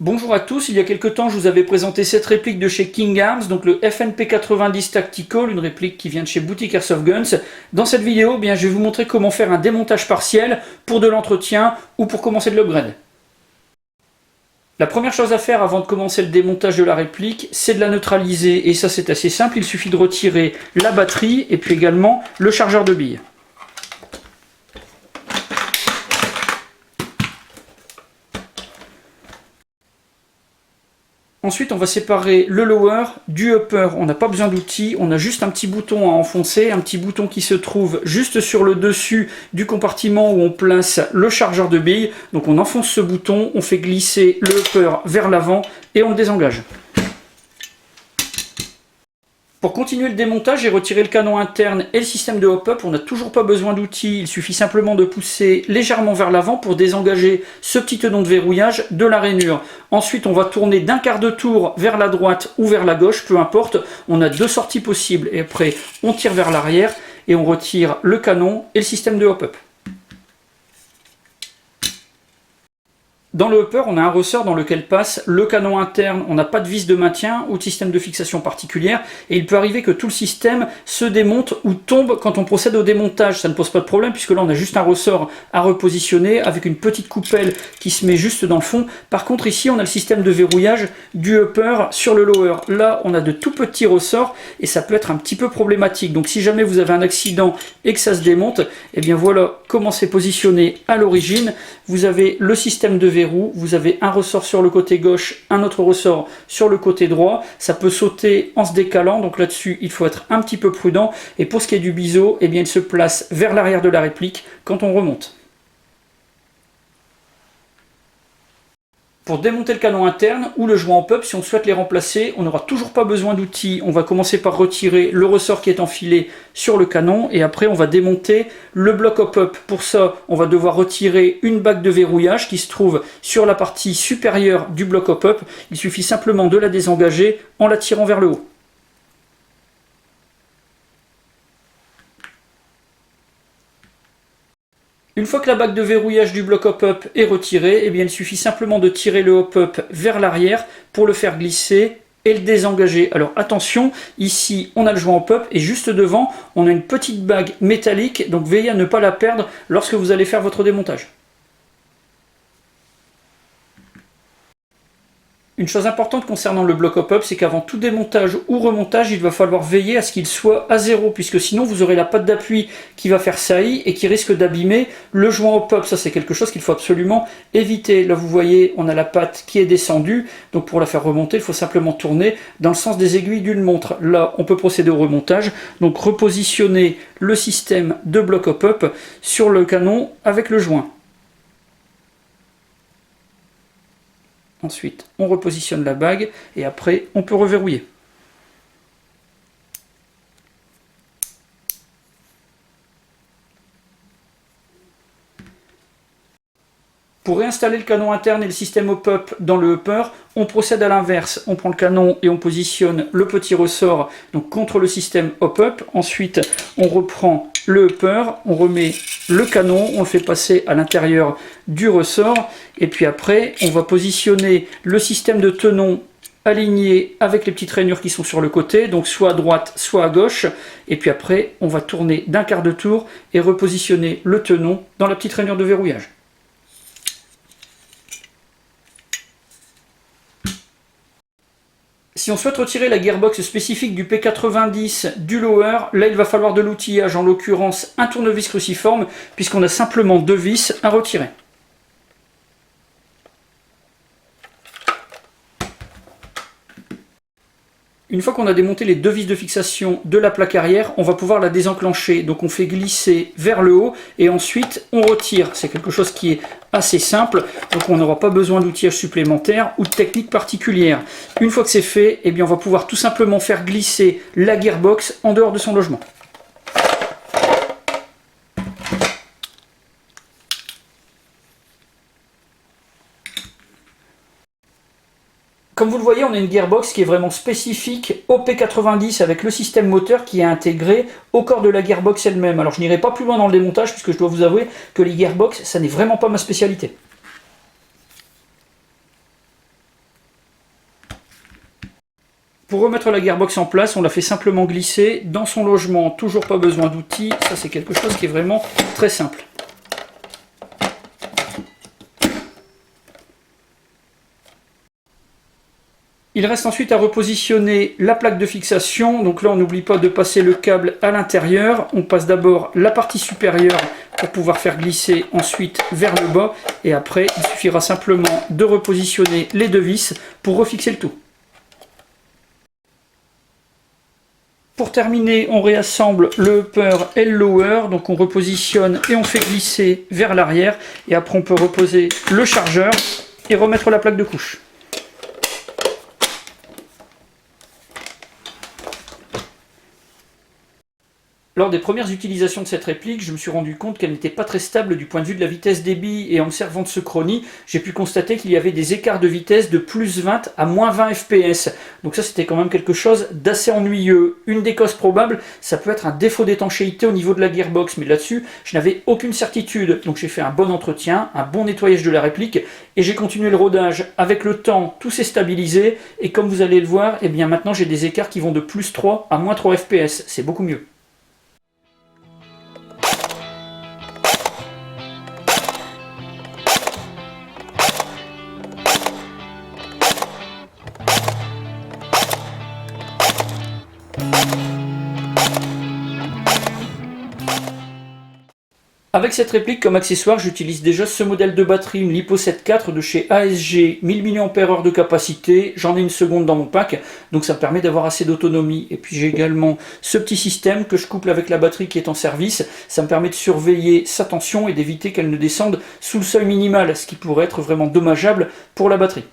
Bonjour à tous, il y a quelques temps je vous avais présenté cette réplique de chez King Arms, donc le FNP 90 Tactical, une réplique qui vient de chez Boutique Airsoft Guns. Dans cette vidéo, je vais vous montrer comment faire un démontage partiel pour de l'entretien ou pour commencer de l'upgrade. La première chose à faire avant de commencer le démontage de la réplique, c'est de la neutraliser, et ça c'est assez simple, il suffit de retirer la batterie et puis également le chargeur de billes. Ensuite, on va séparer le lower du upper. On n'a pas besoin d'outils, on a juste un petit bouton à enfoncer, un petit bouton qui se trouve juste sur le dessus du compartiment où on place le chargeur de billes. Donc on enfonce ce bouton, on fait glisser le upper vers l'avant et on le désengage. Pour continuer le démontage et retirer le canon interne et le système de hop-up, on n'a toujours pas besoin d'outils, il suffit simplement de pousser légèrement vers l'avant pour désengager ce petit tenon de verrouillage de la rainure. Ensuite, on va tourner d'un quart de tour vers la droite ou vers la gauche, peu importe, on a deux sorties possibles. Et après, on tire vers l'arrière et on retire le canon et le système de hop-up. Dans le hopper, on a un ressort dans lequel passe le canon interne. On n'a pas de vis de maintien ou de système de fixation particulière. Et il peut arriver que tout le système se démonte ou tombe quand on procède au démontage. Ça ne pose pas de problème puisque là, on a juste un ressort à repositionner avec une petite coupelle qui se met juste dans le fond. Par contre, ici, on a le système de verrouillage du hopper sur le lower. Là, on a de tout petits ressorts et ça peut être un petit peu problématique. Donc, si jamais vous avez un accident et que ça se démonte, eh bien voilà comment c'est positionné à l'origine. Vous avez le système de verrou, vous avez un ressort sur le côté gauche, un autre ressort sur le côté droit. Ça peut sauter en se décalant, donc là-dessus, il faut être un petit peu prudent. Et pour ce qui est du biseau, eh bien, il se place vers l'arrière de la réplique quand on remonte. Pour démonter le canon interne ou le joint hop-up, si on souhaite les remplacer, on n'aura toujours pas besoin d'outils. On va commencer par retirer le ressort qui est enfilé sur le canon et après on va démonter le bloc hop-up. Pour ça, on va devoir retirer une bague de verrouillage qui se trouve sur la partie supérieure du bloc hop-up. Il suffit simplement de la désengager en la tirant vers le haut. Une fois que la bague de verrouillage du bloc hop-up est retirée, eh bien, il suffit simplement de tirer le hop-up vers l'arrière pour le faire glisser et le désengager. Alors attention, ici on a le joint hop-up et juste devant on a une petite bague métallique, donc veillez à ne pas la perdre lorsque vous allez faire votre démontage. Une chose importante concernant le bloc hop-up, c'est qu'avant tout démontage ou remontage, il va falloir veiller à ce qu'il soit à zéro, puisque sinon vous aurez la patte d'appui qui va faire saillie et qui risque d'abîmer le joint hop-up. Ça, c'est quelque chose qu'il faut absolument éviter. Là, vous voyez, on a la patte qui est descendue, donc pour la faire remonter, il faut simplement tourner dans le sens des aiguilles d'une montre. Là, on peut procéder au remontage, donc repositionner le système de bloc hop-up sur le canon avec le joint. Ensuite, on repositionne la bague et après, on peut reverrouiller. Pour réinstaller le canon interne et le système hop-up dans le hopper, on procède à l'inverse. On prend le canon et on positionne le petit ressort donc contre le système hop-up. Ensuite, on reprend le hopper, on remet le canon, on le fait passer à l'intérieur du ressort. Et puis après, on va positionner le système de tenon aligné avec les petites rainures qui sont sur le côté, donc soit à droite, soit à gauche. Et puis après, on va tourner d'un quart de tour et repositionner le tenon dans la petite rainure de verrouillage. Si on souhaite retirer la gearbox spécifique du P90 du lower, là il va falloir de l'outillage, en l'occurrence un tournevis cruciforme, puisqu'on a simplement deux vis à retirer. Une fois qu'on a démonté les deux vis de fixation de la plaque arrière, on va pouvoir la désenclencher. Donc on fait glisser vers le haut et ensuite on retire. C'est quelque chose qui est assez simple, donc on n'aura pas besoin d'outillage supplémentaire ou de technique particulière. Une fois que c'est fait, eh bien on va pouvoir tout simplement faire glisser la gearbox en dehors de son logement. Comme vous le voyez, on a une gearbox qui est vraiment spécifique au P90 avec le système moteur qui est intégré au corps de la gearbox elle-même. Alors je n'irai pas plus loin dans le démontage puisque je dois vous avouer que les gearbox, ça n'est vraiment pas ma spécialité. Pour remettre la gearbox en place, on la fait simplement glisser dans son logement, toujours pas besoin d'outils, ça c'est quelque chose qui est vraiment très simple. Il reste ensuite à repositionner la plaque de fixation, donc là on n'oublie pas de passer le câble à l'intérieur, on passe d'abord la partie supérieure pour pouvoir faire glisser ensuite vers le bas, et après il suffira simplement de repositionner les deux vis pour refixer le tout. Pour terminer, on réassemble le upper et le lower, donc on repositionne et on fait glisser vers l'arrière, et après on peut reposer le chargeur et remettre la plaque de couche. Lors des premières utilisations de cette réplique, je me suis rendu compte qu'elle n'était pas très stable du point de vue de la vitesse débit, et en me servant de ce chronie, j'ai pu constater qu'il y avait des écarts de vitesse de plus 20 à moins 20 fps. Donc ça c'était quand même quelque chose d'assez ennuyeux. Une des causes probables, ça peut être un défaut d'étanchéité au niveau de la gearbox, mais là-dessus, je n'avais aucune certitude. Donc j'ai fait un bon entretien, un bon nettoyage de la réplique, et j'ai continué le rodage. Avec le temps, tout s'est stabilisé, et comme vous allez le voir, eh bien maintenant j'ai des écarts qui vont de plus 3 à moins 3 fps. C'est beaucoup mieux. Avec cette réplique comme accessoire, j'utilise déjà ce modèle de batterie, une Lipo 7.4 de chez ASG, 1000 mAh de capacité, j'en ai une seconde dans mon pack, donc ça me permet d'avoir assez d'autonomie. Et puis j'ai également ce petit système que je couple avec la batterie qui est en service, ça me permet de surveiller sa tension et d'éviter qu'elle ne descende sous le seuil minimal, ce qui pourrait être vraiment dommageable pour la batterie.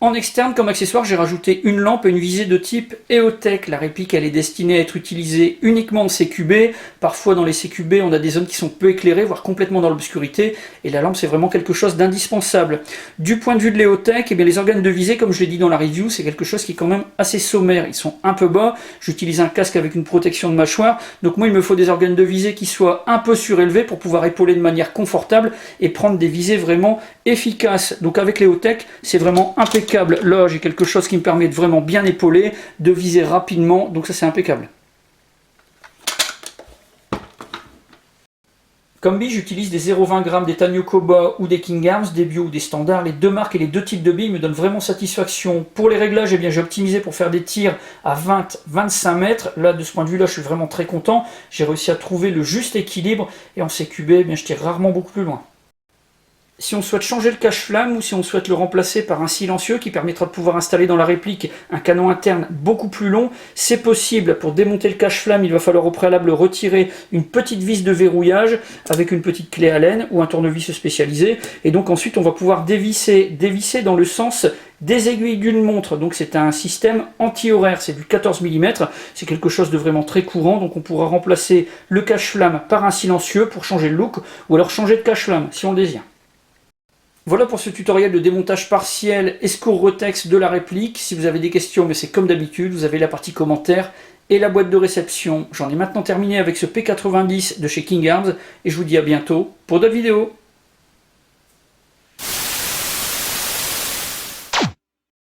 En externe, comme accessoire, j'ai rajouté une lampe et une visée de type EOTech. La réplique, elle est destinée à être utilisée uniquement en CQB. Parfois, dans les CQB, on a des zones qui sont peu éclairées, voire complètement dans l'obscurité. Et la lampe, c'est vraiment quelque chose d'indispensable. Du point de vue de l'EOTech, eh bien, les organes de visée, comme je l'ai dit dans la review, c'est quelque chose qui est quand même assez sommaire. Ils sont un peu bas. J'utilise un casque avec une protection de mâchoire. Donc moi, il me faut des organes de visée qui soient un peu surélevés pour pouvoir épauler de manière confortable et prendre des visées vraiment efficaces. Donc avec l'EOTech, c'est vraiment impeccable. Là, j'ai quelque chose qui me permet de vraiment bien épauler, de viser rapidement, donc ça c'est impeccable. Comme bille, j'utilise des 0,20 g des Tanyo Koba ou des King Arms, des bio ou des standards. Les deux marques et les deux types de billes me donnent vraiment satisfaction. Pour les réglages, eh bien, j'ai optimisé pour faire des tirs à 20-25 mètres. Là, de ce point de vue-là, je suis vraiment très content. J'ai réussi à trouver le juste équilibre, et en CQB, eh bien, je tire rarement beaucoup plus loin. Si on souhaite changer le cache-flamme ou si on souhaite le remplacer par un silencieux qui permettra de pouvoir installer dans la réplique un canon interne beaucoup plus long, c'est possible. Pour démonter le cache-flamme, il va falloir au préalable retirer une petite vis de verrouillage avec une petite clé Allen ou un tournevis spécialisé. Et donc ensuite, on va pouvoir dévisser dans le sens des aiguilles d'une montre. Donc c'est un système anti-horaire, c'est du 14 mm. C'est quelque chose de vraiment très courant. Donc on pourra remplacer le cache-flamme par un silencieux pour changer le look ou alors changer de cache-flamme si on le désire. Voilà pour ce tutoriel de démontage partiel Escour Rotex de la réplique. Si vous avez des questions, mais c'est comme d'habitude, vous avez la partie commentaires et la boîte de réception. J'en ai maintenant terminé avec ce P90 de chez King Arms et je vous dis à bientôt pour d'autres vidéos.